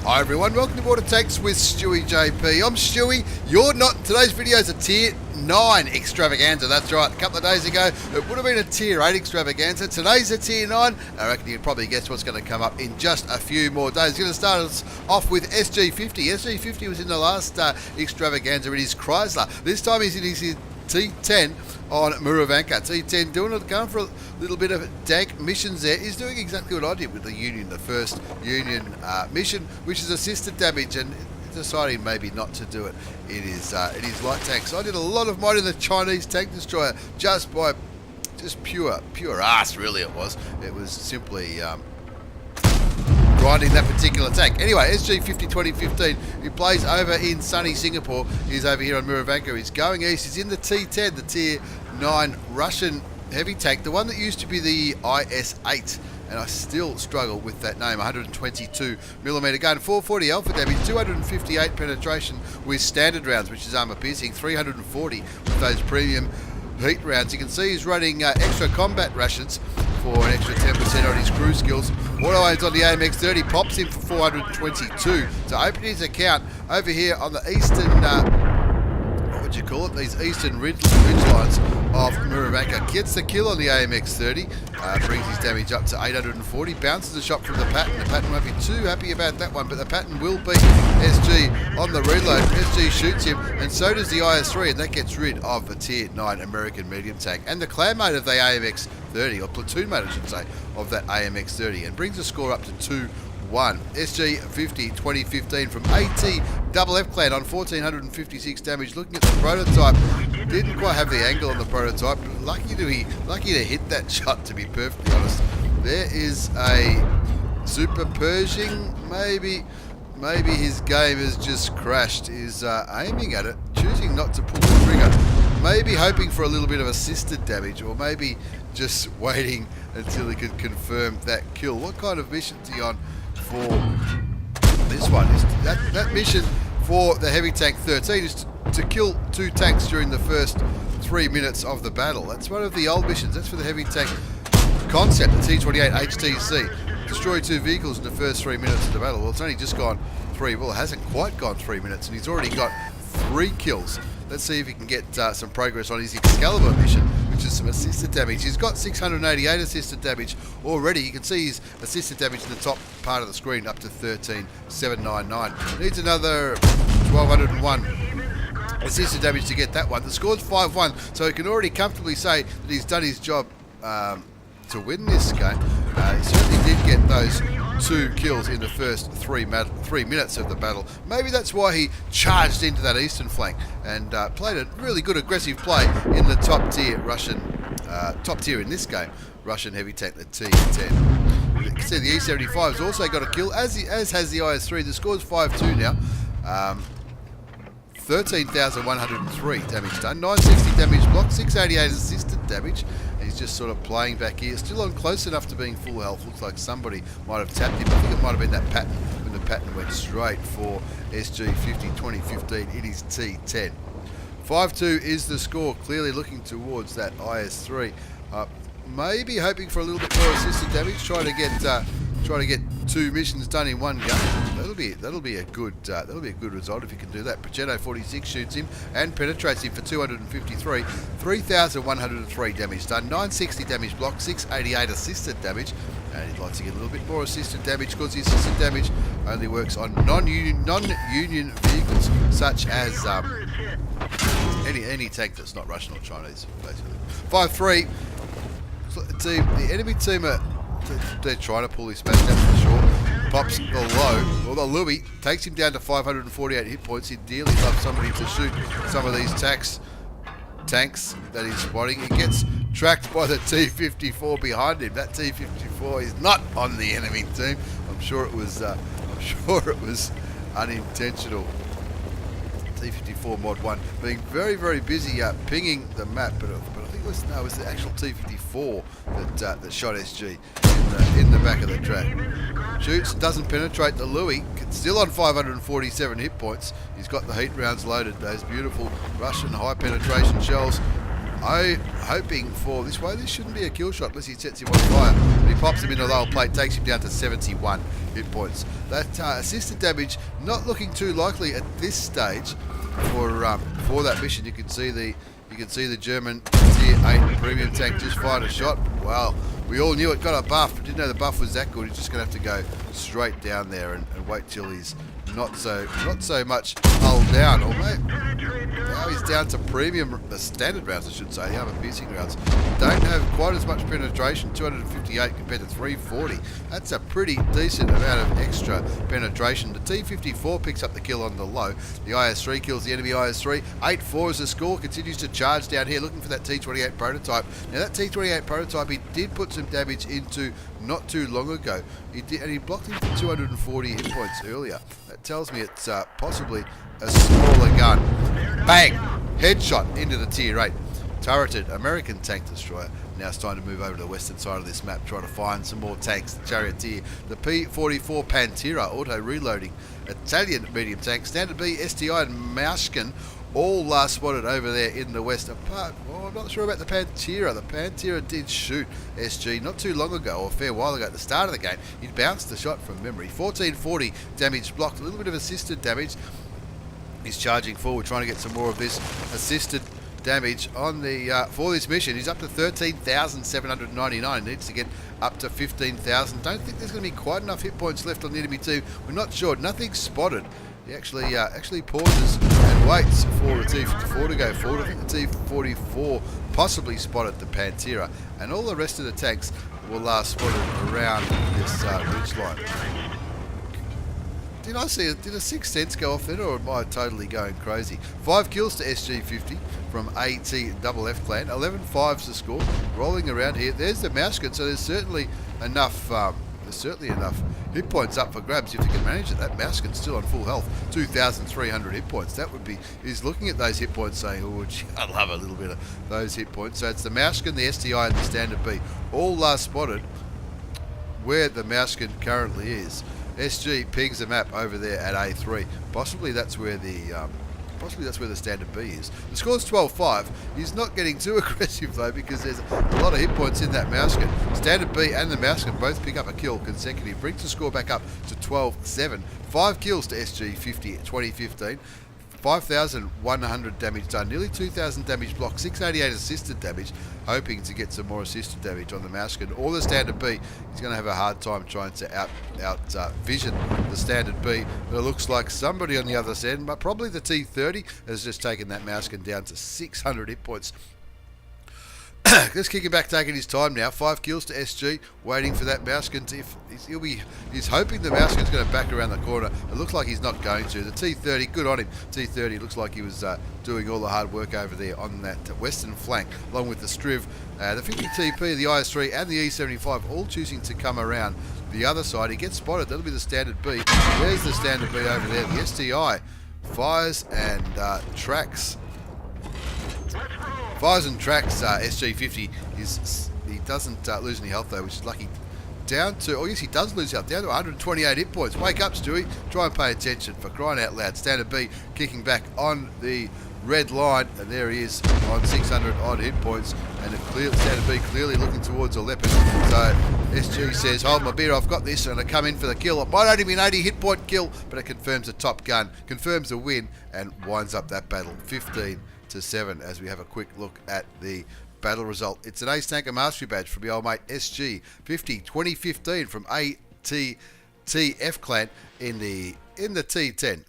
Hi everyone, welcome to Board Attacks with stewiejp. I'm Stewie, you're not. Today's video is a Tier 9 extravaganza, that's right. A couple of days ago it would have been a Tier 8 extravaganza. Today's a Tier 9. I reckon you can probably guess what's going to come up in just a few more days. It's going to start us off with SG50. SG50 was in the last extravaganza in his Chrysler. This time he's in his T-10 on Muravanka. T-10 going for a little bit of dank missions there. He's doing exactly what I did with the Union, the first Union mission, which is assisted damage, and deciding maybe not to do it in his light tank. So I did a lot of mine in the Chinese tank destroyer just pure ass, really it was. It was simply grinding that particular tank. Anyway, SG50 2015, he plays over in sunny Singapore. He's over here on Muravanka. He's going east. He's in the T10, the Tier 9 Russian heavy tank, the one that used to be the IS-8. And I still struggle with that name. 122mm gun, 440 alpha damage, 258 penetration with standard rounds, which is armor piercing, 340 with those premium heat rounds. You can see he's running extra combat rations for an extra 10% on his crew skills. Auto aims on the AMX-30 pops him for 422. So opening his account over here on the eastern, what would you call it? These eastern ridge lines of Muravanka. Gets the kill on the AMX-30, brings his damage up to 840, bounces a shot from the Patton. The Patton won't be too happy about that one, but the Patton will beat SG on the reload. SG shoots him, and so does the IS-3, and that gets rid of the Tier 9 American medium tank. And the clan mate of the AMX-30, or platoon mate I should say, of that AMX-30, and brings the score up to 2-1. SG50 2015 from AT clan on 1456 damage. Looking at the prototype, didn't quite have the angle on the prototype. Lucky to hit that shot, to be perfectly honest. There is a Super Pershing, maybe his game has just crashed. Is aiming at it, choosing not to pull the trigger. Maybe hoping for a little bit of assisted damage, or maybe just waiting until he can confirm that kill. What kind of mission is he on for this one? Is that mission for the heavy tank 13 is to kill 2 tanks during the first 3 minutes of the battle. That's one of the old missions. That's for the heavy tank concept, the T-28 HTC. Destroy 2 vehicles in the first 3 minutes of the battle. Well, it's only just gone 3. Well, it hasn't quite gone 3 minutes, and he's already got 3 kills. Let's see if he can get some progress on his Excalibur mission, which is some assisted damage. He's got 688 assisted damage already. You can see his assisted damage in the top part of the screen, up to 13,799. Needs another 1,201 assisted damage to get that one. The score's 5-1, so he can already comfortably say that he's done his job to win this game. He certainly did get those 2 kills in the first 3 minutes of the battle. Maybe that's why he charged into that eastern flank and played a really good aggressive play in the top tier Russian, top tier in this game, Russian heavy tank, the T-10. You can see the E75 has also got a kill, as has the IS-3. The score's 5-2 now. 13,103 damage done, 960 damage blocked, 688 assisted damage. He's just sort of playing back here, still on close enough to being full health. Looks like somebody might have tapped him. I think it might have been that Patton, when the Patton went straight for SG50 2015 in his T10. 5-2 is the score, clearly looking towards that IS-3. Maybe hoping for a little bit more assisted damage, trying to get 2 missions done in one go. That'll be a good result if you can do that. Progetto 46 shoots him and penetrates him for 253, 3,103 damage done, 960 damage blocked, 688 assisted damage, and he'd like to get a little bit more assisted damage because the assisted damage only works on non-union vehicles, such as any tank that's not Russian or Chinese, basically. 5-3. The enemy team they're trying to pull his back, that's for sure. Pops the low, or the Louis, takes him down to 548 hit points. He'd dearly love somebody to shoot some of these tanks that he's spotting. He gets tracked by the T-54 behind him. That T-54 is not on the enemy team. I'm sure it was unintentional. T-54 Mod 1 being very, very busy pinging the map, but I think it was the actual T-54 that shot SG in the back of the track. Shoots, doesn't penetrate the Louis, still on 547 hit points. He's got the heat rounds loaded, those beautiful Russian high penetration shells. Hoping for this way. This shouldn't be a kill shot unless he sets him on fire. But he pops him in a lower plate, takes him down to 71 hit points. That assisted damage not looking too likely at this stage for that mission. You can see the German Tier 8 premium tank just fired a shot. Well, we all knew it got a buff, but didn't know the buff was that good. He's just going to have to go straight down there and wait till he's not so much hull down. Or now he's down to premium, the standard rounds I should say, the other piercing rounds. Don't have quite as much penetration, 258 compared to 340. That's a pretty decent amount of extra penetration. The T-54 picks up the kill on the low. The IS-3 kills the enemy IS-3. 8-4 is the score, continues to charge down here looking for that T-28 prototype. Now that T-28 prototype he did put some damage into not too long ago. He did, and he blocked him for 240 hit points earlier. That tells me it's possibly a smaller gun. Bang! Headshot into the Tier 8 turreted American tank destroyer. Now it's time to move over to the western side of this map, try to find some more tanks. The Charioteer, the P-44 Pantera, auto reloading, Italian medium tank, Standard B, STI and Mauschken, all spotted over there in the west. Apart, well, I'm not sure about the Pantera. The Pantera did shoot SG not too long ago, or a fair while ago at the start of the game. He bounced the shot from memory. 1440 damage blocked, a little bit of assisted damage. He's charging forward, trying to get some more of this assisted damage on the for this mission. He's up to 13,799. Needs to get up to 15,000. Don't think there's going to be quite enough hit points left on the enemy team. We're not sure. Nothing's spotted. He actually pauses and waits for the T-54 to go forward. I think the T-44 possibly spotted the Pantera, and all the rest of the tanks will spotted around this ridge line. Did a sixth sense go off then, or am I totally going crazy? 5 kills to SG50 from ATFF clan. 11-5's the score. Rolling around here. There's the Mauschken, so there's certainly enough hit points up for grabs if you can manage it. That Mauschken's still on full health, 2,300 hit points. That would be, he's looking at those hit points saying, oh, gee, I love a little bit of those hit points. So it's the Mauschken, the STI and the Standard B, all spotted where the Mauschken currently is. SG pings the map over there at A3. Possibly that's where the Standard B is. The score's 12-5. He's not getting too aggressive though, because there's a lot of hit points in that Mauschken. Standard B and the Mauschken both pick up a kill consecutive. Brings the score back up to 12-7. 5 kills to SG50 2015. 5,100 damage done, nearly 2,000 damage blocked, 688 assisted damage, hoping to get some more assisted damage on the Mauschken or the Standard B. He's going to have a hard time trying to out vision the Standard B, but it looks like somebody on the other end, but probably the T-30, has just taken that Mauschken down to 600 hit points. Just kicking back, taking his time now. 5 kills to SG, waiting for that Mauschken. He's hoping the Mauschken's going to back around the corner. It looks like he's not going to. The T-30, good on him. T-30 looks like he was doing all the hard work over there on that western flank, along with the Striv, the 50TP, the IS-3 and the E-75, all choosing to come around the other side. He gets spotted. That'll be the Standard B. There's the Standard B over there. The STI fires and tracks. Fires and tracks SG50. He doesn't lose any health though, which is lucky. Down to, oh yes, he does lose health, down to 128 hit points. Wake up, Stewie. Try and pay attention, for crying out loud. Standard B kicking back on the red line, and there he is on 600 odd hit points. And Standard B clearly looking towards a leopard. So SG says, hold my beer, I've got this, and I come in for the kill. It might only be an 80 hit point kill, but it confirms a top gun, confirms a win, and winds up that battle 15-7 as we have a quick look at the battle result. It's an Ace Tanker Mastery Badge from the old mate SG50 2015 from ATFF clan in the T-10.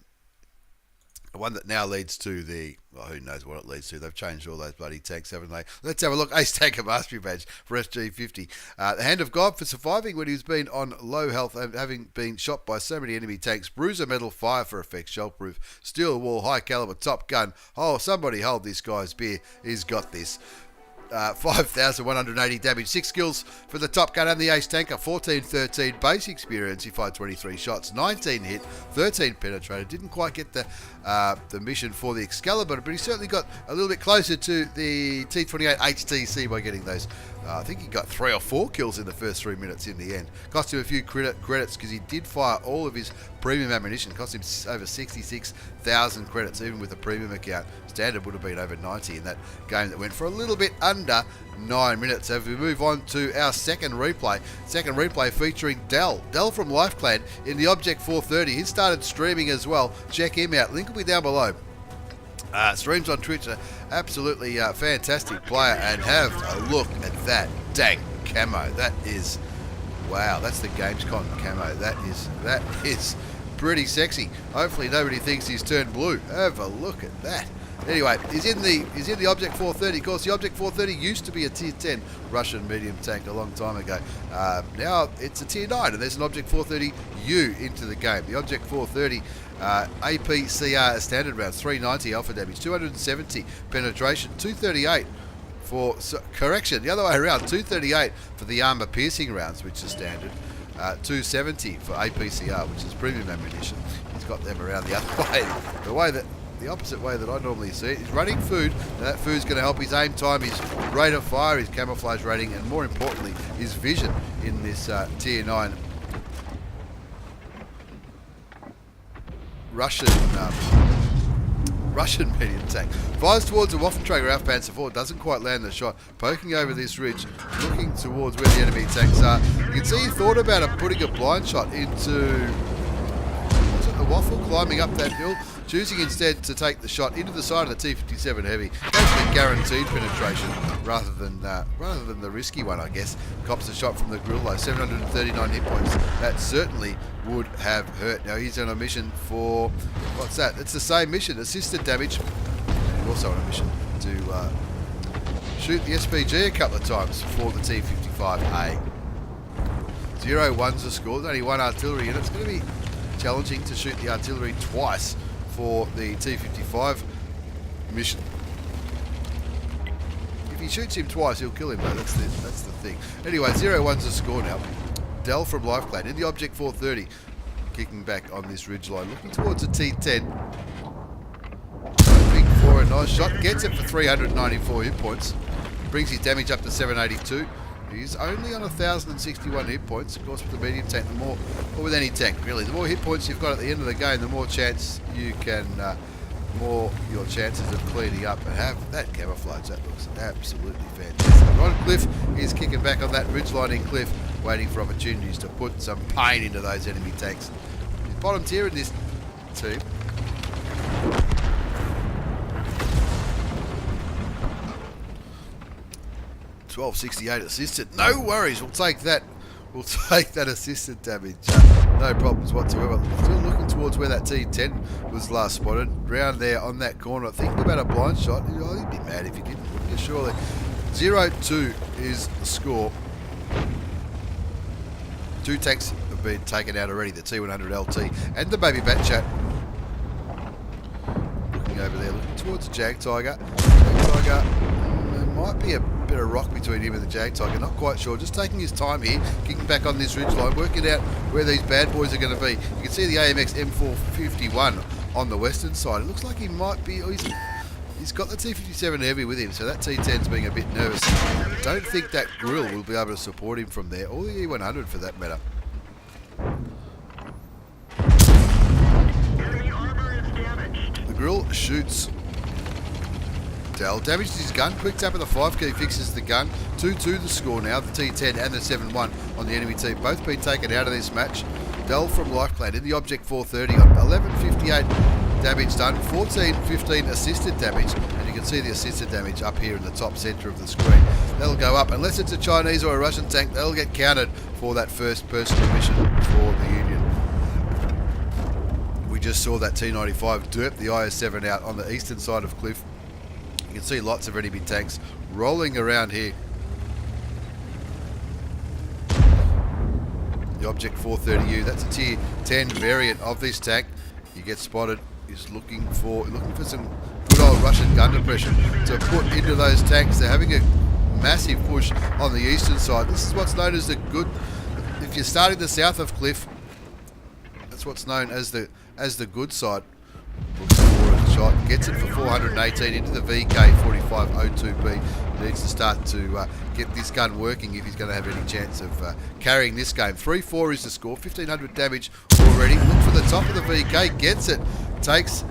One that now leads to the, well, who knows what it leads to. They've changed all those bloody tanks, haven't they? Let's have a look. Ace Tanker Mastery Badge for SG50. The Hand of God for surviving when he's been on low health and having been shot by so many enemy tanks. Bruiser Medal, Fire for effect, Shellproof, Steel Wall, High Caliber, Top Gun. Oh, somebody hold this guy's beer. He's got this. 5,180 damage, 6 kills for the top gun and the ace tanker, 14-13 base experience. He fired 23 shots, 19 hit, 13 penetrated. Didn't quite get the mission for the Excalibur, but he certainly got a little bit closer to the T-28 HTC by getting those. I think he got 3 or 4 kills in the first 3 minutes in the end. Cost him a few credits because he did fire all of his premium ammunition. Cost him over 66,000 credits, even with a premium account. Standard would have been over 90 in that game that went for a little bit under 9 minutes. As we move on to our second replay featuring Dell from LifeClan in the Object 430. He started streaming as well. Check him out. Link will be down below. Streams on Twitch, are absolutely fantastic player, and have a look at that dank camo. That is, wow, that's the Gamescom camo. That is pretty sexy. Hopefully nobody thinks he's turned blue. Have a look at that. Anyway, he's in the Object 430. Of course, the Object 430 used to be a Tier 10 Russian medium tank a long time ago. Now it's a Tier 9, and there's an Object 430U into the game. The Object 430 APCR standard rounds, 390 alpha damage, 270 penetration, 238 for correction. The other way around, 238 for the armor piercing rounds, which is standard. 270 for APCR, which is premium ammunition. He's got them around the other way. The opposite way that I normally see it. He's running food, and that food's going to help his aim time, his rate of fire, his camouflage rating, and more importantly, his vision in this Tier 9 Russian medium tank. Fires towards a Waffenträger Aufpanzer 4, doesn't quite land the shot. Poking over this ridge, looking towards where the enemy tanks are. You can see he thought about putting a blind shot into the Waffle, climbing up that hill, choosing instead to take the shot into the side of the T-57 Heavy. Goes for the guaranteed penetration rather than the risky one, I guess. Cops a shot from the grill though, 739 hit points. That certainly would have hurt. Now he's on a mission for, what's that? It's the same mission, assisted damage. And also on a mission to shoot the SPG a couple of times for the T-55A. 0-1's the score. There's only one artillery in it. It's going to be challenging to shoot the artillery twice for the T-55 mission. If he shoots him twice, he'll kill him though. That's the thing. Anyway, 0-1's the score now. Dell from LifeClan in the Object 430, kicking back on this ridgeline, looking towards a T-10. Big for a nice shot, gets it for 394 hit points, brings his damage up to 782. He's only on 1,061 hit points. Of course, with the medium tank, the more, or with any tank really, the more hit points you've got at the end of the game, the more chance you can, more your chances of cleaning up and have that camouflage. That looks absolutely fantastic. Ron Cliff is kicking back on that ridgeline in Cliff, waiting for opportunities to put some pain into those enemy tanks. He's bottom tier in this team. $12.68 assisted. No worries. We'll take that. We'll take that assisted damage. No problems whatsoever. Still looking towards where that T-10 was last spotted. Round there on that corner. Thinking about a blind shot. Oh, you'd be mad if you didn't, wouldn't you? Surely. 0-2 is the score. 2 tanks have been taken out already. The T-100 LT and the Baby Bat Chat. Looking over there. Looking towards the Jag Tiger. Jag Tiger. There might be a bit of rock between him and the Jag Tiger, not quite sure. Just taking his time here, kicking back on this ridgeline, working out where these bad boys are going to be. You can see the AMX M451 on the western side. It looks like he might be, he's got the T-57 Heavy with him, so that T-10's being a bit nervous. I don't think that grill will be able to support him from there, or the E100 for that matter. The grill shoots Dell. Damages his gun. Quick tap of the 5 key fixes the gun. 2-2 the score now. The T-10 and the 7-1 on the enemy team. Both been taken out of this match. Dell from LifeClan in the Object 430 on 1158 damage done. 1415 assisted damage. And you can see the assisted damage up here in the top centre of the screen. That'll go up. Unless it's a Chinese or a Russian tank, they'll get counted for that first personal mission for the Union. We just saw that T-95 derp the IS-7 out on the eastern side of Cliff. You can see lots of enemy tanks rolling around here. The Object 430U, that's a Tier 10 variant of this tank. You get spotted, is looking for some good old Russian gun depression to put into those tanks. They're having a massive push on the eastern side. This is what's known as the good. If you're starting the south of Cliff, that's what's known as the good side. Looks for a shot, gets it for 418 into the VK4502B. Needs to start to get this gun working if he's going to have any chance of carrying this game. 3-4 is the score, 1500 damage already. Look for the top of the VK, gets it, takes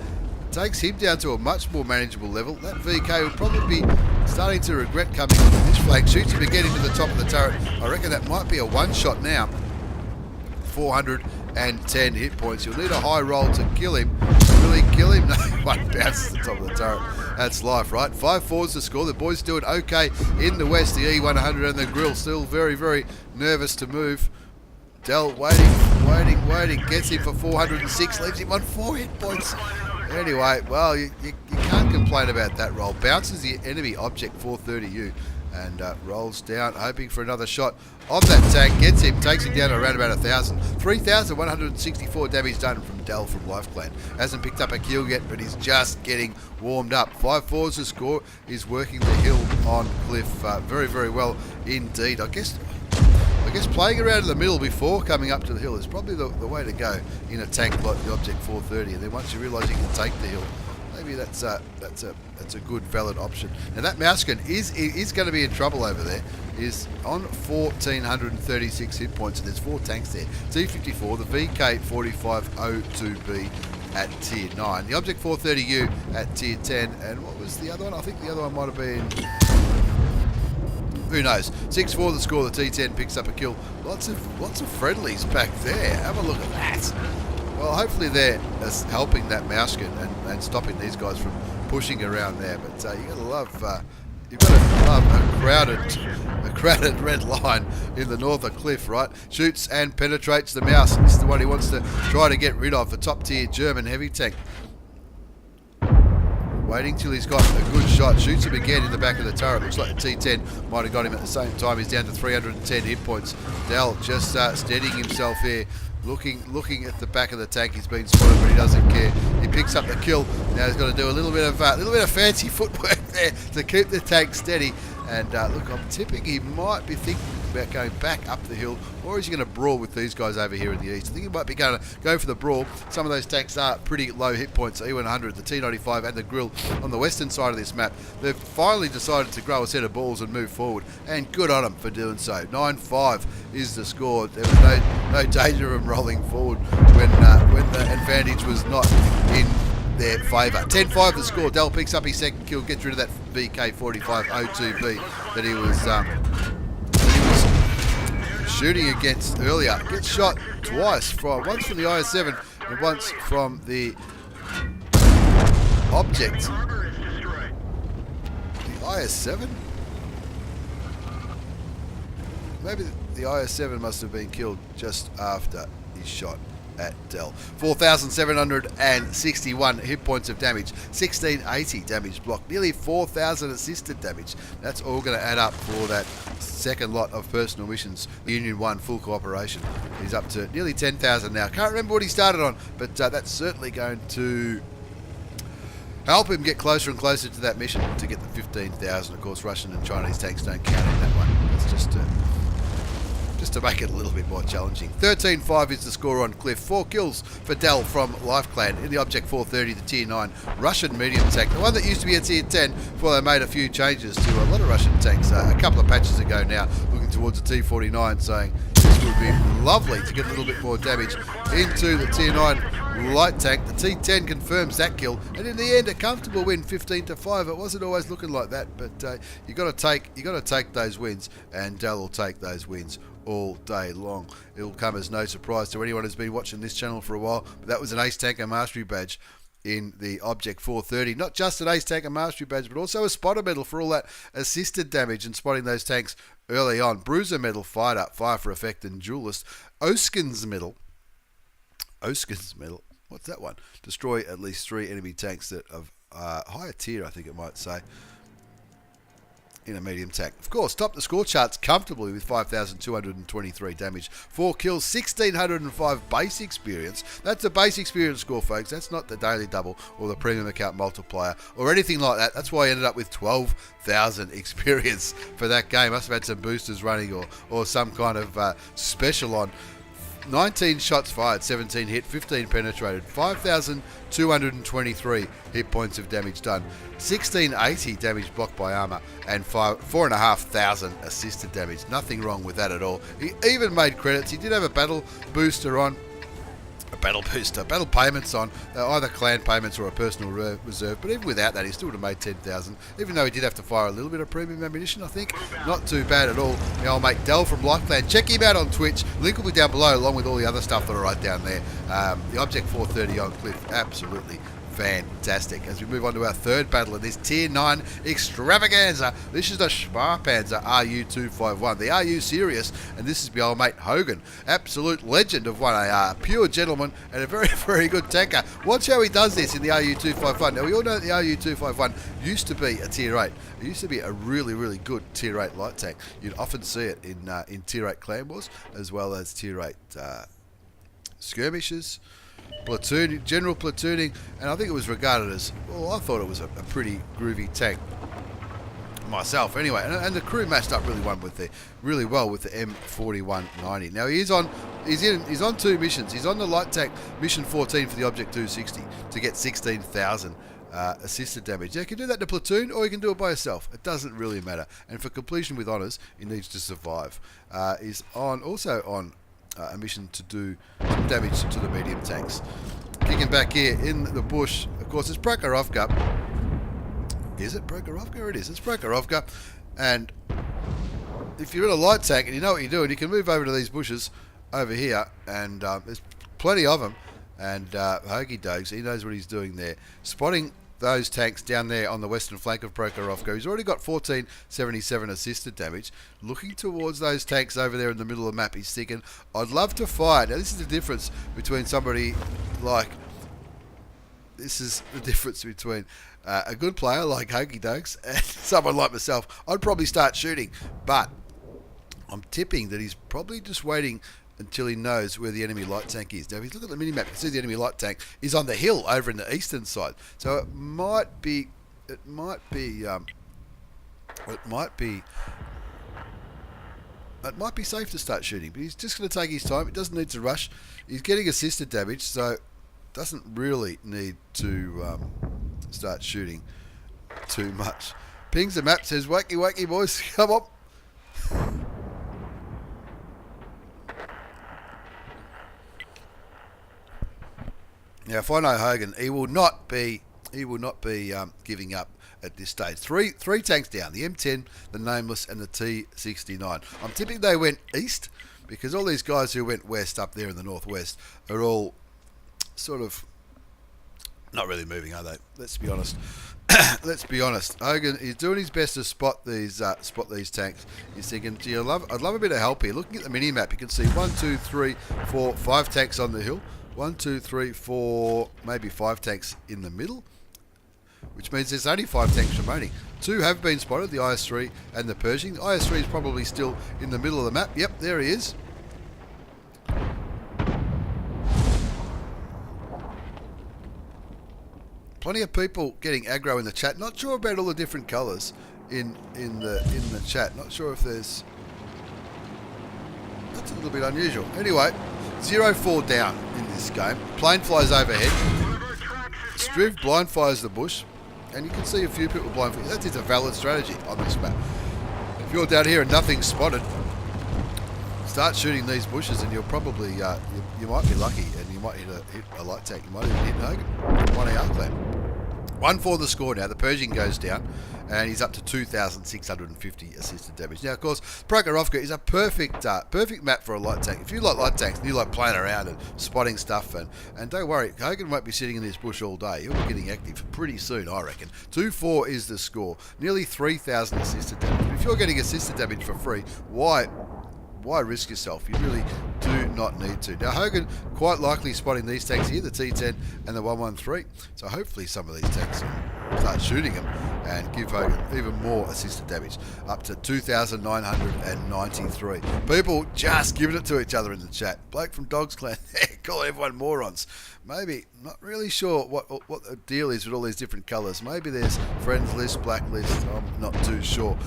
him down to a much more manageable level. That VK will probably be starting to regret coming onto this flank. Shoots him again into the top of the turret. I reckon that might be a one-shot now. 410 hit points. You'll need a high roll to kill him. Really kill him? No, one bounces the top of the turret. That's life, right? 5-4 is the score. The boys doing okay in the west. The E100 and the grill still very, very nervous to move. Dell waiting. Gets him for 406. Leaves him on 4 hit points. Anyway, well, you can't complain about that roll. Bounces the enemy object 430U and rolls down, hoping for another shot on that tank. Gets him, takes him down to around about 1,000. 3,164 damage done from Dell from Life Clan. Hasn't picked up a kill yet, but he's just getting warmed up. 5-4 is the score. He's working the hill on Cliff very, very well indeed. I guess playing around in the middle before coming up to the hill is probably the way to go in a tank like the Object 430. And then once you realise you can take the hill, maybe that's a good valid option. Now that Mousekin is going to be in trouble over there. Is on 1,436 hit points, and there's 4 tanks there. T-54, the VK4502B at tier 9, the Object 430U at tier 10, and what was the other one? I think the other one might have been. Who knows? 6-4 the score. The T-10 picks up a kill. Lots of friendlies back there. Have a look at that. Well, hopefully they're helping that Mousekin and stopping these guys from pushing around there. But you've got to love a crowded red line in the north of Cliff, right? Shoots and penetrates the mouse. This is the one he wants to try to get rid of. The top tier German heavy tank. Waiting till he's got a good shot. Shoots him again in the back of the turret. Looks like the T-10 might have got him at the same time. He's down to 310 hit points. Dell just steadying himself here. Looking at the back of the tank. He's been spotted, but he doesn't care. He picks up the kill. Now he's got to do a little bit of fancy footwork there to keep the tank steady. And look, I'm tipping he might be thinking about going back up the hill, or is he going to brawl with these guys over here in the east? I think he might be going to go for the brawl. Some of those tanks are pretty low hit points. E100, the T95 and the grill on the western side of this map. They've finally decided to grow a set of balls and move forward, and good on them for doing so. 9-5 is the score. There was no danger of them rolling forward when the advantage was not in their favour. 10-5 the score. Dell picks up his second kill, gets rid of that VK4502B that he was shooting against earlier. Gets shot twice, once from the IS-7 and once from the Object. The IS-7? Maybe the IS-7 must have been killed just after his shot at Dell. 4,761 hit points of damage, 1,680 damage block, nearly 4,000 assisted damage. That's all going to add up for that second lot of personal missions. Union 1 full cooperation. He's up to nearly 10,000 now. Can't remember what he started on, but that's certainly going to help him get closer and closer to that mission to get the 15,000. Of course, Russian and Chinese tanks don't count in that one. That's just to make it a little bit more challenging. 13-5 is the score on Cliff. 4 kills for Dell from Life Clan in the Object 430, the Tier 9 Russian medium tank. The one that used to be a Tier 10 before they made a few changes to a lot of Russian tanks a couple of patches ago now, looking towards the T49, saying this would be lovely to get a little bit more damage into the Tier 9 light tank. The T10 confirms that kill, and in the end a comfortable win, 15-5. It wasn't always looking like that, but you got to take those wins, and Dell will take those wins all day long. It'll come as no surprise to anyone who's been watching this channel for a while, but that was an Ace Tanker Mastery Badge in the Object 430. Not just an Ace Tanker Mastery Badge, but also a Spotter Medal for all that assisted damage and spotting those tanks early on. Bruiser Medal, Fire for Effect, and Duelist. Hoegan's Medal. What's that one? Destroy at least 3 enemy tanks that of higher tier, I think it might say. in a medium tank. Of course, topped the score charts comfortably with 5,223 damage, 4 kills, 1,605 base experience. That's a base experience score, folks. That's not the daily double or the premium account multiplier or anything like that. That's why I ended up with 12,000 experience for that game. Must have had some boosters running or some kind of special on. 19 shots fired, 17 hit, 15 penetrated, 5,223 hit points of damage done, 1,680 damage blocked by armor, and 4,500 assisted damage. Nothing wrong with that at all. He even made credits. He did have a battle booster on. Battle payments on, either clan payments or a personal reserve, but even without that he still would have made 10,000, even though he did have to fire a little bit of premium ammunition, I think. Not too bad at all. The old mate Dell from Lifeclan, check him out on Twitch, link will be down below along with all the other stuff that are right down there. The Object 430 on Cliff, absolutely fantastic. As we move on to our third battle of this Tier 9 Extravaganza, this is the Sparpanzer Ru251, the RU Sirius, and this is the old mate Hoegan, absolute legend of one, a pure gentleman and a very, very good tanker. Watch how he does this in the Ru251. Now, we all know that the Ru251 used to be a Tier 8. It used to be a really, really good Tier 8 light tank. You'd often see it in Tier 8 clan wars, as well as Tier 8 skirmishes, general platooning, and I think it was regarded as, well, I thought it was a pretty groovy tank myself anyway, and the crew matched up really well with the M4190. Now he's on 2 missions. He's on the light tank mission 14 for the Object 260 to get 16,000 assisted damage. Now, you can do that in a platoon or you can do it by yourself. It doesn't really matter. And for completion with honours, he needs to survive. He's also on a mission to do some damage to the medium tanks. Kicking back here in the bush, of course, it's Prokhorovka. Is it Prokhorovka? It is. It's Prokhorovka. And if you're in a light tank and you know what you're doing, you can move over to these bushes over here, and there's plenty of them. And Hoagie Dogs, he knows what he's doing there. Spotting those tanks down there on the western flank of Prokhorovka. He's already got 1,477 assisted damage. Looking towards those tanks over there in the middle of the map, he's thinking, I'd love to fight. Now, this is the difference between somebody like... This is the difference between a good player like Hoagie Dogs and someone like myself. I'd probably start shooting, but I'm tipping that he's probably just waiting until he knows where the enemy light tank is. Now, if you look at the minimap, you can see the enemy light tank is on the hill over in the eastern side. So it might be safe to start shooting, but he's just going to take his time. It doesn't need to rush. He's getting assisted damage, so doesn't really need to start shooting too much. Pings the map, says, wacky, wacky, boys, come on. Now, if I know Hogan, he will not be giving up at this stage. Three tanks down: the M10, the Nameless, and the T69. I'm tipping they went east because all these guys who went west up there in the northwest are all sort of not really moving, are they? Let's be honest. Let's be honest. Hogan is doing his best to spot these tanks. He's thinking, gee, I'd love a bit of help here. Looking at the mini map, you can see 1, 2, 3, 4, 5 tanks on the hill. 1, 2, 3, 4, maybe 5 tanks in the middle, which means there's only 5 tanks remaining. 2 have been spotted, the IS-3 and the Pershing. The IS-3 is probably still in the middle of the map. Yep, there he is. Plenty of people getting aggro in the chat. Not sure about all the different colours in the chat. Not sure if there's... That's a little bit unusual. Anyway, 0-4 down in this game. Plane flies overhead. Striv blind fires the bush, and you can see a few people blind fire. That is a valid strategy on this map. If you're down here and nothing's spotted, start shooting these bushes, and you'll probably you might be lucky, and you might hit a light tank. You might even hit Hogan. 1 AR clan. 1-4 the score now. The Pershing goes down, and he's up to 2,650 assisted damage. Now, of course, Prokhorovka is a perfect map for a light tank. If you like light tanks and you like playing around and spotting stuff, and don't worry, Hogan won't be sitting in this bush all day. He'll be getting active pretty soon, I reckon. 2-4 is the score. Nearly 3,000 assisted damage. If you're getting assisted damage for free, why risk yourself? You really do not need to. Now, Hogan quite likely spotting these tanks here, the T-10 and the 113. So hopefully some of these tanks start shooting him and give Hoegan even more assisted damage, up to 2,993. People just giving it to each other in the chat. Bloke from Dogs Clan, call everyone morons. Maybe, not really sure what the deal is with all these different colours. Maybe there's friends list, black list, I'm not too sure.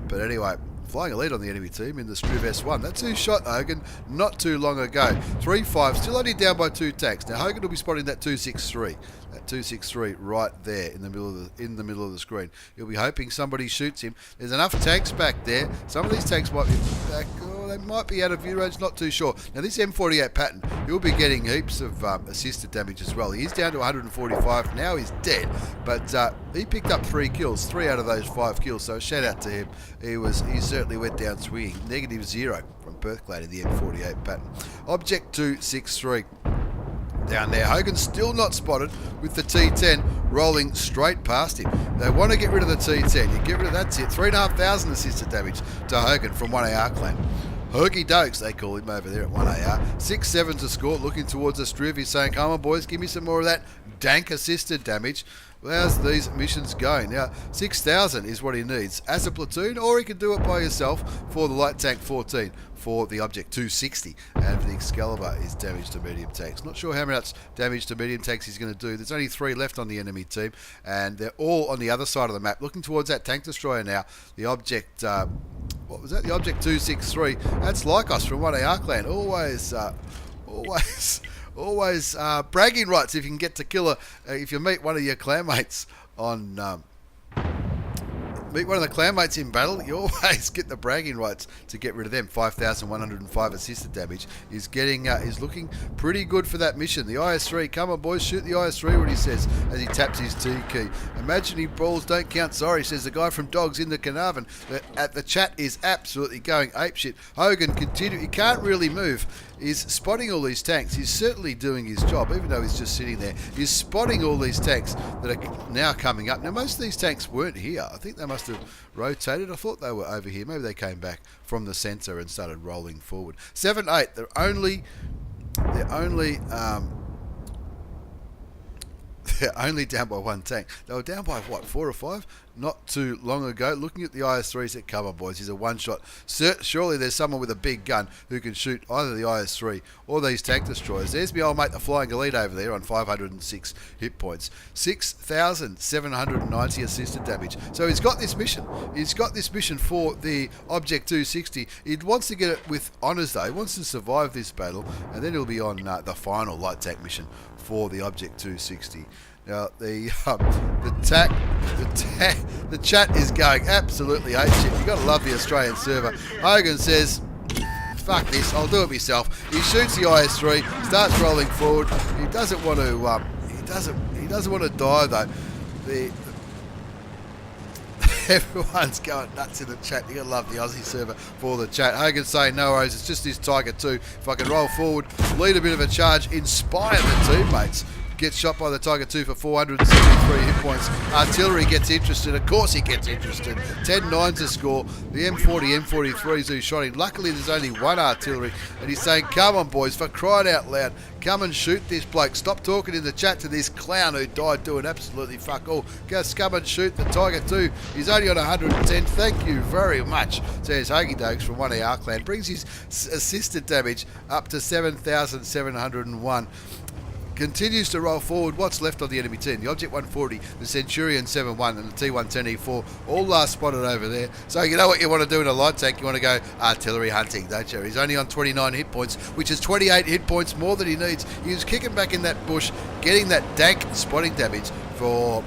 But anyway, flying a lead on the enemy team in the Striv S1. That's who shot Hoegan not too long ago. 3-5, still only down by 2 tanks. Now Hoegan will be spotting that 263. That 263 right there in the middle of the screen. You'll be hoping somebody shoots him. There's enough tanks back there. Some of these tanks might be back. Oh, they might be out of view range. Not too sure. Now this M48 pattern, he'll be getting heaps of assisted damage as well. He's down to 145. Now he's dead, but he picked up 3 kills. 3 out of those 5 kills. So shout out to him. He certainly went down swinging. -0 from Perthclad in the M48 pattern. Object 263. Down there, Hoegan's still not spotted with the T-10 rolling straight past him. They want to get rid of the T-10. You get rid of that's it. 3,500 assisted damage to Hoegan from 1AR clan. Hoagie Dokes, they call him over there at 1AR. 6-7 to score, looking towards the Striv. He's saying, come on boys, give me some more of that dank assisted damage. Well, how's these missions going? Now, 6,000 is what he needs as a platoon, or he can do it by himself for the Light Tank 14 for the Object 260, and the Excalibur is damage to medium tanks. Not sure how much damage to medium tanks he's going to do. There's only 3 left on the enemy team, and they're all on the other side of the map, looking towards that tank destroyer now. The Object, what was that? The Object 263. That's Lycos from 1AR clan. Always bragging rights if you can get to kill if you meet one of your clanmates on meet one of the clanmates in battle, you always get the bragging rights to get rid of them. 5,105 assisted damage is looking pretty good for that mission. The IS-3, come on boys, shoot the IS-3, what he says as he taps his T key. Imaginary balls don't count, sorry, says the guy from Dogs in the Carnarvon. The chat is absolutely going apeshit. Hoegan he can't really move. He's spotting all these tanks. He's certainly doing his job, even though he's just sitting there. He's spotting all these tanks that are now coming up. Now, most of these tanks weren't here. I think they must have rotated. I thought they were over here. Maybe they came back from the centre and started rolling forward. 7-8. They're only down by 1 tank. They were down by, what, 4 or 5? Not too long ago. Looking at the IS-3, said, come on, boys, he's a one-shot. Surely there's someone with a big gun who can shoot either the IS-3 or these tank destroyers. There's my old mate, the Flying Elite, over there on 506 hit points. 6,790 assisted damage. So he's got this mission. He's got this mission for the Object 260. He wants to get it with honours, though. He wants to survive this battle, and then he'll be on the final light tank mission for the Object 260. Now the chat is going absolutely apeshit. You got to love the Australian server. Hoegan says, "Fuck this! I'll do it myself." He shoots the IS-3, starts rolling forward. He doesn't want to. He doesn't want to die though. Everyone's going nuts in the chat. You gotta love the Aussie server for the chat. Hoegan's saying, no worries, it's just this Tiger 2. If I can roll forward, lead a bit of a charge, inspire the teammates. Gets shot by the Tiger 2 for 473 hit points. Artillery gets interested. Of course he gets interested. 10-9 to score. The M40, M43s who shot him. Luckily there's only 1 artillery. And he's saying, come on boys, for crying out loud, come and shoot this bloke. Stop talking in the chat to this clown who died doing absolutely fuck all. Just come and shoot the Tiger 2. He's only on 110. Thank you very much, says Hoagie Dokes from 1AR clan. Brings his assisted damage up to 7,701. Continues to roll forward. What's left on the enemy team? The Object 140, the Centurion 71, and the T-10E4 all last spotted over there. So you know what you want to do in a light tank? You want to go artillery hunting, don't you? He's only on 29 hit points, which is 28 hit points more than he needs. He's kicking back in that bush, getting that dank spotting damage for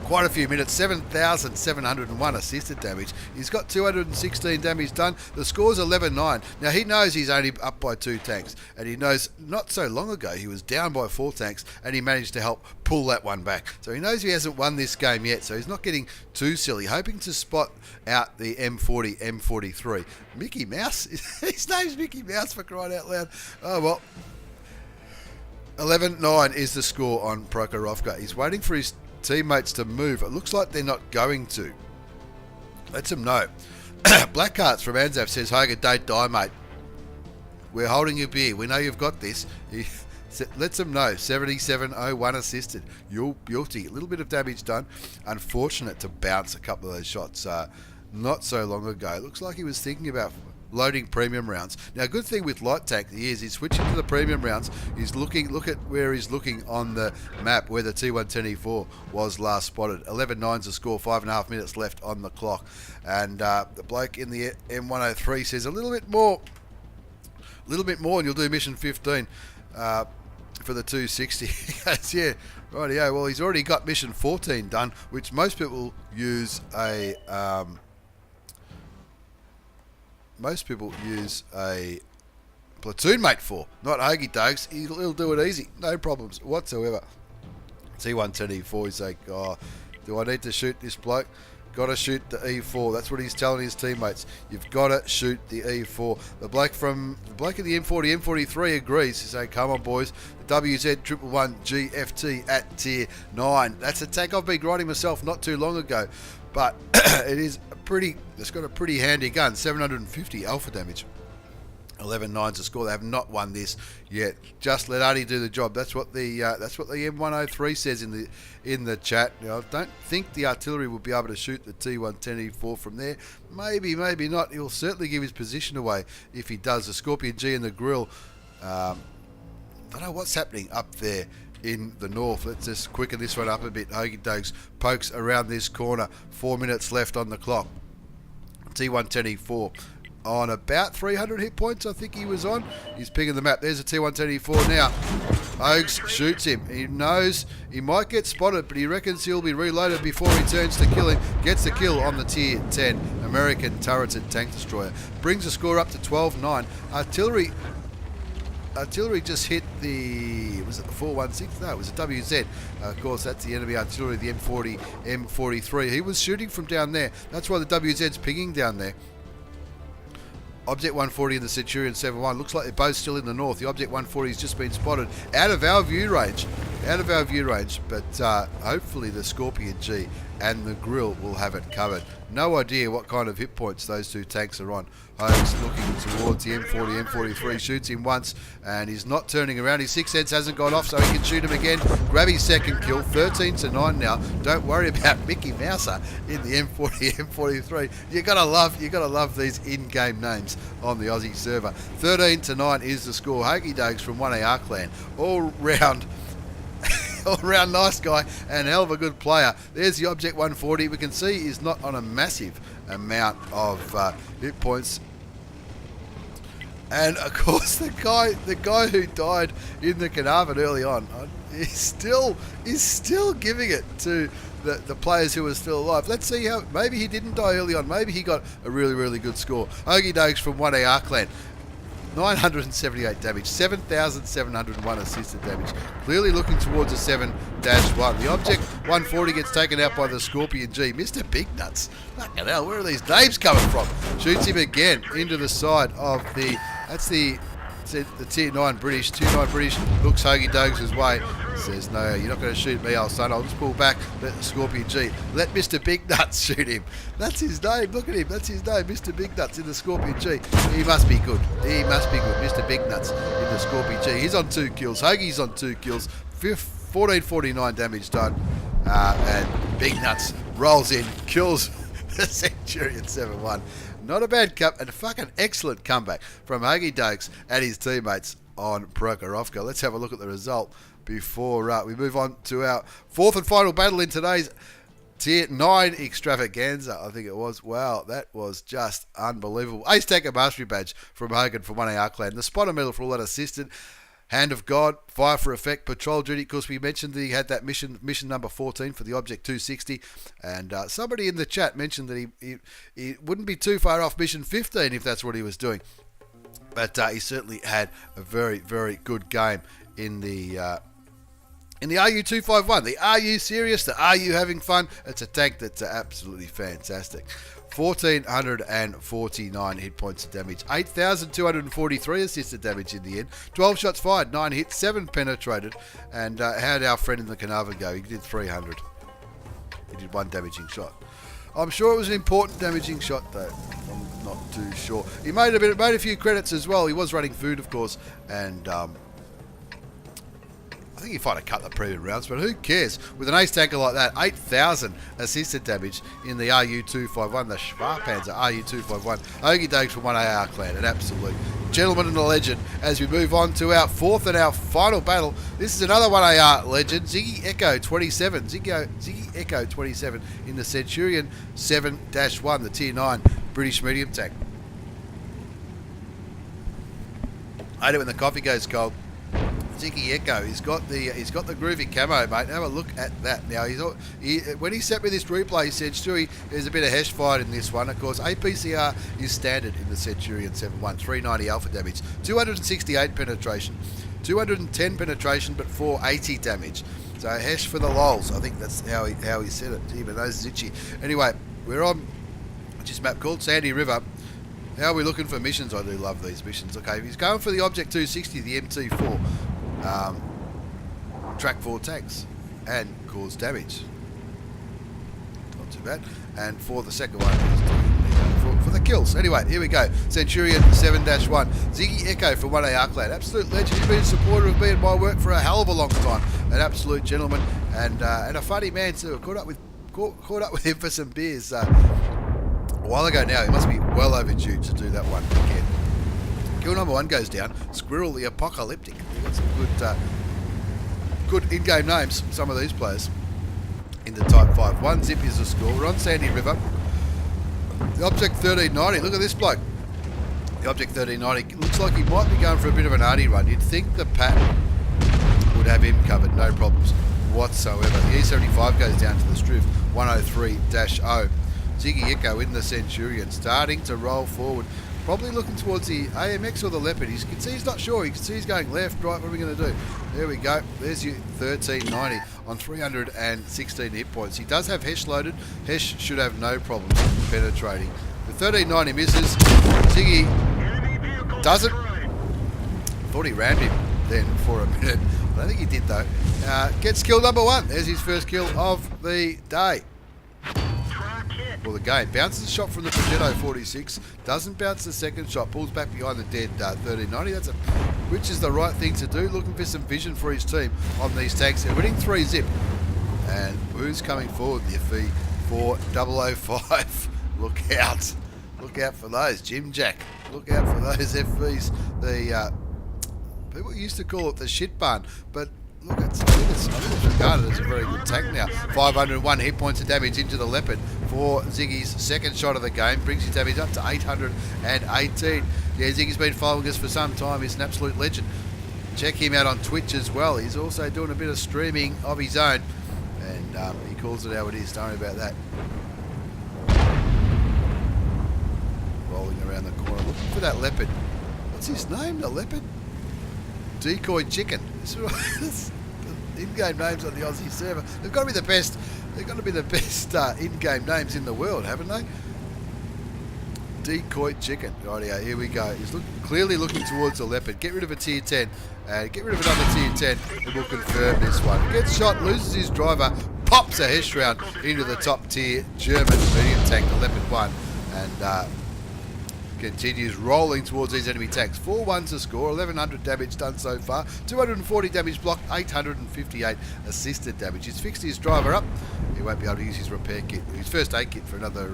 quite a few minutes. 7,701 assisted damage. He's got 216 damage done. The score's 11-9. Now he knows he's only up by 2 tanks, and he knows not so long ago he was down by 4 tanks, and he managed to help pull that one back. So he knows he hasn't won this game yet, so he's not getting too silly, hoping to spot out the M40, M43. Mickey Mouse? His name's Mickey Mouse, for crying out loud. Oh well. 11-9 is the score on Prok. He's waiting for his teammates to move. It looks like they're not going to. Lets them know. Blackhearts from Anzac says, Hoegan, don't die, mate. We're holding your beer. We know you've got this. Lets them know 7701 assisted. Guilty. A little bit of damage done. Unfortunate to bounce a couple of those shots not so long ago. Looks like he was thinking about loading premium rounds. Now, good thing with Light Tank is he's switching to the premium rounds. He's looking. Look at where he's looking on the map where the T-10 was last spotted. 11-9's the score. 5.5 minutes left on the clock. And the bloke in the M103 says a little bit more, and you'll do mission 15 for the 260. He goes, yeah, rightio. Well, he's already got mission 14 done, which most people use a platoon mate for, not Hoagie Dogs. He'll do it easy, no problems whatsoever. T-10 he's like, oh, do I need to shoot this bloke? Got to shoot the E4. That's what he's telling his teammates. You've got to shoot the E4. The bloke in the M40, M43 agrees. He's saying, come on, boys. The WZ151 GFT at tier 9. That's a tank I've been grinding myself not too long ago. But it's got a pretty handy gun. 750 alpha damage. 11-9's a score. They have not won this yet. Just let Artie do the job. That's what the M103 says in the chat. I don't think the artillery will be able to shoot the T-10 from there. Maybe not. He'll certainly give his position away if he does. The Scorpion G in the grill. I don't know what's happening up there in the north. Let's just quicken this one up a bit. Hoagie Dogs pokes around this corner. 4 minutes left on the clock. T-10 on about 300 hit points, I think he was on. He's pinging the map. There's a T-10 now. Hoags shoots him. He knows he might get spotted, but he reckons he'll be reloaded before he turns to kill him. Gets the kill on the tier 10 American turreted tank destroyer. Brings the score up to 12-9. Artillery just hit was it the 416? No, it was a WZ. Of course, that's the enemy artillery, the M40, M43. He was shooting from down there. That's why the WZ's pinging down there. Object 140 and the Centurion 7-1. Looks like they're both still in the north. The Object 140 has just been spotted out of our view range. But hopefully the Scorpion G and the grill will have it covered. No idea what kind of hit points those two tanks are on. Hoax looking towards the M40, M43, shoots him once, and he's not turning around. His 6th sense hasn't gone off, so he can shoot him again. Grab his second kill, 13-9 now. Don't worry about Mickey Mouser in the M40, M43. You gotta love these in-game names on the Aussie server. 13-9 is the score. Hoagie Dogs from 1AR clan, all round nice guy and hell of a good player. There's the Object 140. We can see he's not on a massive amount of hit points. And of course, the guy who died in the Carnarvon early on is still giving it to the players who are still alive. Let's see how. Maybe he didn't die early on. Maybe he got a really good score. Hoagie Dogs from 1AR clan. 978 damage, 7,701 assisted damage. Clearly looking towards a 7-1. The Object 140 gets taken out by the Scorpion G. Mr. Big Nuts. Fucking hell, where are these names coming from? Shoots him again into the side of the... That's the tier 9 British. Tier 9 British looks Hoagie Dogs' way. Says, no, you're not going to shoot me, old son. I'll just pull back. Let the Scorpion G. Let Mr. Big Nuts shoot him. That's his name. Look at him. That's his name. Mr. Big Nuts in the Scorpion G. He must be good. Mr. Big Nuts in the Scorpion G. He's on 2 kills. Hoagie's on 2 kills. 1449 damage done. And Big Nuts rolls in, kills the Centurion 7-1. Not a bad and a fucking excellent comeback from Hoagie Dogs and his teammates on Prok. Let's have a look at the result before we move on to our 4th and final battle in today's tier 9 extravaganza, I think it was. Wow, that was just unbelievable. Ace Tanker Mastery Badge from Hoegan from 1AR clan. The Spotter Medal for all that assisted. Hand of God, Fire for Effect, Patrol Duty. Of course, we mentioned that he had that mission number 14 for the Object 260. And somebody in the chat mentioned that he wouldn't be too far off mission 15 if that's what he was doing. But he certainly had a very good game in the Ru251. Are you serious? Are you having fun? It's a tank that's absolutely fantastic. 1,449 hit points of damage, 8,243 assisted damage in the end, 12 shots fired, 9 hits, 7 penetrated, and how'd our friend in the Carnarvon go? He did 300. He did 1 damaging shot. I'm sure it was an important damaging shot though. I'm not too sure. He made a few credits as well. He was running food, of course, and I think he might have cut the previous rounds, but who cares? With an ace tanker like that, 8,000 assisted damage in the Ru251, the Schwarpanzer Ru251. Okie dokes from 1AR clan, an absolute gentleman and a legend. As we move on to our fourth and our final battle, this is another 1AR legend, Ziggy Echo 27. Ziggy Echo 27 in the Centurion 7-1, the Tier 9 British medium tank. I hate it when the coffee goes cold. Ziggy Echo, he's got the groovy camo, mate. Have a look at that. Now when he sent me this replay, he said, Stewie, there's a bit of hash fight in this one. Of course, APCR is standard in the Centurion 7-1, 390 alpha damage, 268 penetration, 210 penetration, but 480 damage. So hash for the lols. I think that's how he said it. Even those itchy. Anyway, we're on this map called Sandy River. How are we looking for missions? I do love these missions. Okay, he's going for the Object 260, the MT4. Track 4 tanks and cause damage. Not too bad. And for the second one, for the kills. Anyway, here we go. Centurion 7-1. Ziggy Echo from 1AR clan. Absolute legend. He's been a supporter of me and my work for a hell of a long time. An absolute gentleman and a funny man too. Caught up with him for some beers a while ago now. He must be well overdue to do that one again. Kill number 1 goes down. Squirrel the Apocalyptic. We've got some good in-game names, some of these players. In the Type 5. 1 zip is the score. We're on Sandy River. The Object 1390. Look at this bloke. The Object 1390 looks like he might be going for a bit of an arty run. You'd think the Pat would have him covered. No problems whatsoever. The E75 goes down to the Striv 103-0. Ziggy Echo in the Centurion. Starting to roll forward. Probably looking towards the AMX or the Leopard. You can see he's not sure. You can see he's going left, right. What are we going to do? There we go. There's your 1390 on 316 hit points. He does have Hesh loaded. Hesh should have no problem penetrating. The 1390 misses. Ziggy doesn't. Thought he rammed him then for a minute. I don't think he did though. Gets kill number 1. There's his first kill of the day. Well, the game bounces a shot from the Progetto 46, doesn't bounce the second shot, pulls back behind the dead 1390. Which is the right thing to do. Looking for some vision for his team on these tanks. They're winning 3 zip, and who's coming forward? The FE 4005. Look out for those, Jim Jack. Look out for those FVs. The people used to call it the shit barn, but look, I think it's regarded as a very good tank now. 501 hit points of damage into the Leopard for Ziggy's second shot of the game. Brings his damage up to 818. Yeah, Ziggy's been following us for some time. He's an absolute legend. Check him out on Twitch as well. He's also doing a bit of streaming of his own. And he calls it how it is. Don't worry about that. Rolling around the corner. Looking for that Leopard. What's his name, the Leopard? Decoy Chicken. In-game names on the Aussie server. They've got to be the best. They've got to be the best in-game names in the world, haven't they? Decoy Chicken. Rightio, here we go. He's clearly looking towards the Leopard. Get rid of a Tier 10. Get rid of another Tier 10, and we'll confirm this one. Gets shot, loses his driver, pops a Hesh round into the top tier German medium tank, the Leopard 1, and continues rolling towards these enemy tanks. 4-1 to score, 1100 damage done so far, 240 damage blocked, 858 assisted damage. He's fixed his driver up. He won't be able to use his repair kit, his first aid kit for another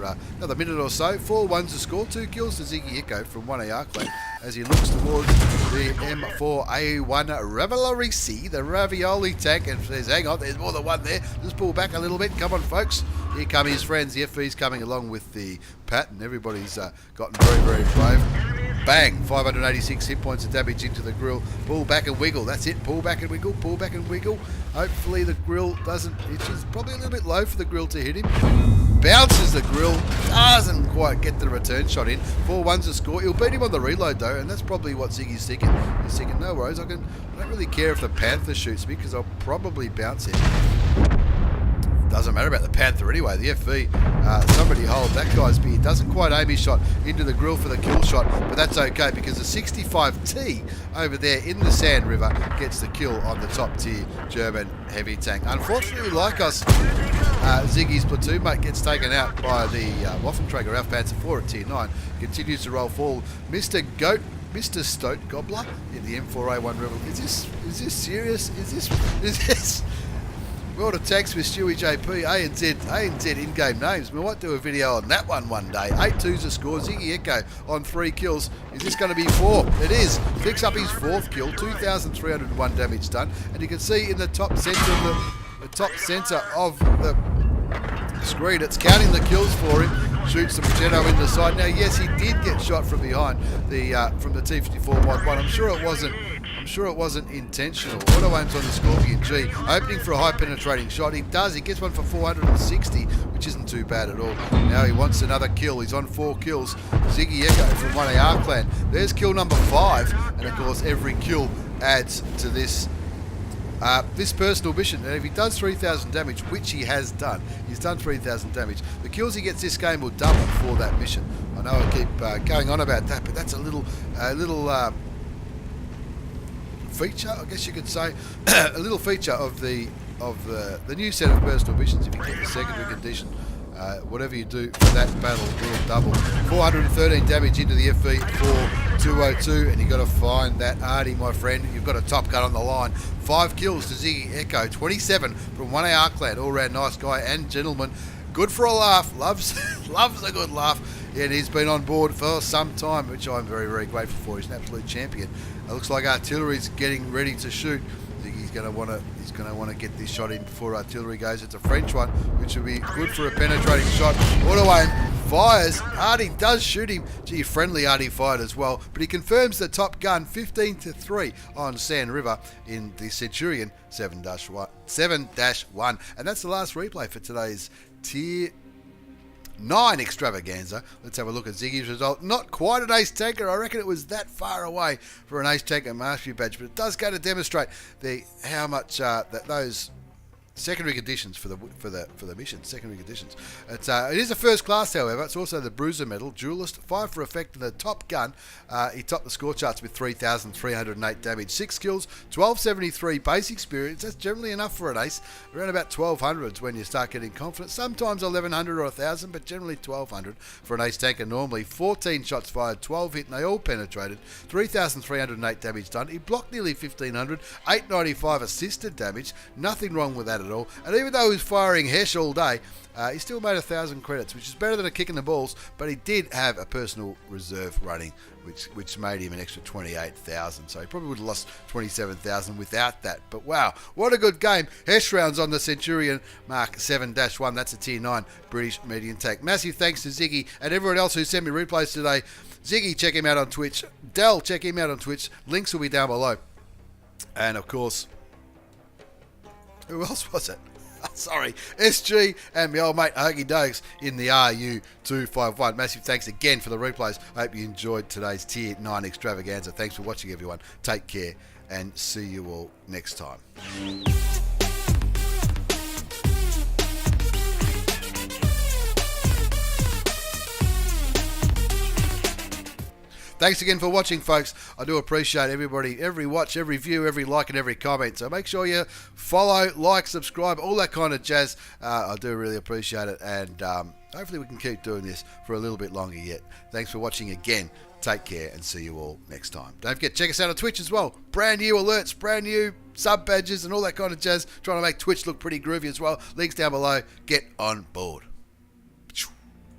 minute or so. 4-1 to score, 2 kills to Ziggy Echo from 1AR clan as he looks towards the M4A1 Ravioli C, the Ravioli tank, and says, hang on, there's more than one there. Just pull back a little bit. Come on, folks. Here come his friends. The FV's coming along with the Pat, and everybody's gotten very, very brave. Bang! 586 hit points of damage into the grill. Pull back and wiggle. That's it. Pull back and wiggle. Pull back and wiggle. Hopefully the grill doesn't... It's probably a little bit low for the grill to hit him. Bounces the grill. Doesn't quite get the return shot in. 4-1's a score. He'll beat him on the reload though, and that's probably what Ziggy's thinking. He's thinking, no worries. I don't really care if the Panther shoots me because I'll probably bounce it. Doesn't matter about the Panther anyway. The FV, somebody hold that guy's beard. Doesn't quite aim his shot into the grill for the kill shot, but that's okay because the 65T over there in the Sand River gets the kill on the top tier German heavy tank. Unfortunately, like us, Ziggy's platoon mate gets taken out by the Waffenträger Alpha Panzer 4 at tier 9. Continues to roll forward. Mr. Mr. Stoat Gobbler in the M4A1 Rebel. Is this serious? Is this World of Tanks with stewiejp, A&Z in-game names. We might do a video on that one day. 8-2's a score. Ziggy Echo on 3 kills. Is this going to be 4? It is. Picks up his 4th kill. 2,301 damage done. And you can see in the top centre of the screen, it's counting the kills for him. Shoots the Progetto in the side. Now, yes, he did get shot from behind from the T-54 Mod 1. I'm sure it wasn't intentional. Auto aims on the Scorpion G, opening for a high penetrating shot. He does. He gets one for 460, which isn't too bad at all. Now he wants another kill. He's on 4 kills. Ziggy Echo from 1AR clan. There's kill number 5, and of course every kill adds to this personal mission. And if he does 3,000 damage, which he has done, he's done 3,000 damage, the kills he gets this game will double for that mission. I know I keep going on about that, but that's a little feature, I guess you could say, a little feature of the new set of personal missions. If you get the secondary condition, whatever you do for that battle will double. 413 damage into the FV4202, and you've got to find that Artie, my friend. You've got a top gun on the line. 5 kills to Ziggy Echo, 27 from 1AR clan. All round nice guy and gentleman. Good for a laugh. Loves a good laugh. And he's been on board for some time, which I'm very, very grateful for. He's an absolute champion. It looks like artillery's getting ready to shoot. I think he's going to want to get this shot in before artillery goes. It's a French one, which will be good for a penetrating shot. Auto aim fires. Artie does shoot him. Gee, friendly Artie fired as well. But he confirms the top gun, 15-3 on Sand River in the Centurion 7-1. And that's the last replay for today's Tier 9 extravaganza. Let's have a look at Ziggy's result. Not quite an ace tanker. I reckon it was that far away for an ace tanker mastery badge, but it does go to demonstrate how much that those secondary conditions for the mission. Secondary conditions. It is a first class, however. It's also the Bruiser Medal. Duelist, 5 for effect, and the top gun. He topped the score charts with 3,308 damage, 6 kills, 1273 base experience. That's generally enough for an ace. Around about 1,200s when you start getting confident. Sometimes 1,100 or 1,000, but generally 1,200 for an ace tanker normally. 14 shots fired, 12 hit, and they all penetrated. 3,308 damage done. He blocked nearly 1,500, 895 assisted damage. Nothing wrong with that at all. And even though he was firing Hesh all day, he still made 1,000 credits, which is better than a kick in the balls. But he did have a personal reserve running, which made him an extra 28,000. So he probably would have lost 27,000 without that. But wow, what a good game. Hesh rounds on the Centurion Mark 7-1. That's a Tier 9 British medium tank. Massive thanks to Ziggy and everyone else who sent me replays today. Ziggy, check him out on Twitch. Dell, check him out on Twitch. Links will be down below. And of course, who else was it? Sorry, SG and my old mate Hoagie Dogs in the Ru251. Massive thanks again for the replays. I hope you enjoyed today's Tier 9 extravaganza. Thanks for watching, everyone. Take care and see you all next time. Thanks again for watching, folks. I do appreciate everybody, every watch, every view, every like and every comment. So make sure you follow, like, subscribe, all that kind of jazz. I do really appreciate it. And hopefully we can keep doing this for a little bit longer yet. Thanks for watching again. Take care and see you all next time. Don't forget, check us out on Twitch as well. Brand new alerts, brand new sub badges and all that kind of jazz. Trying to make Twitch look pretty groovy as well. Links down below. Get on board.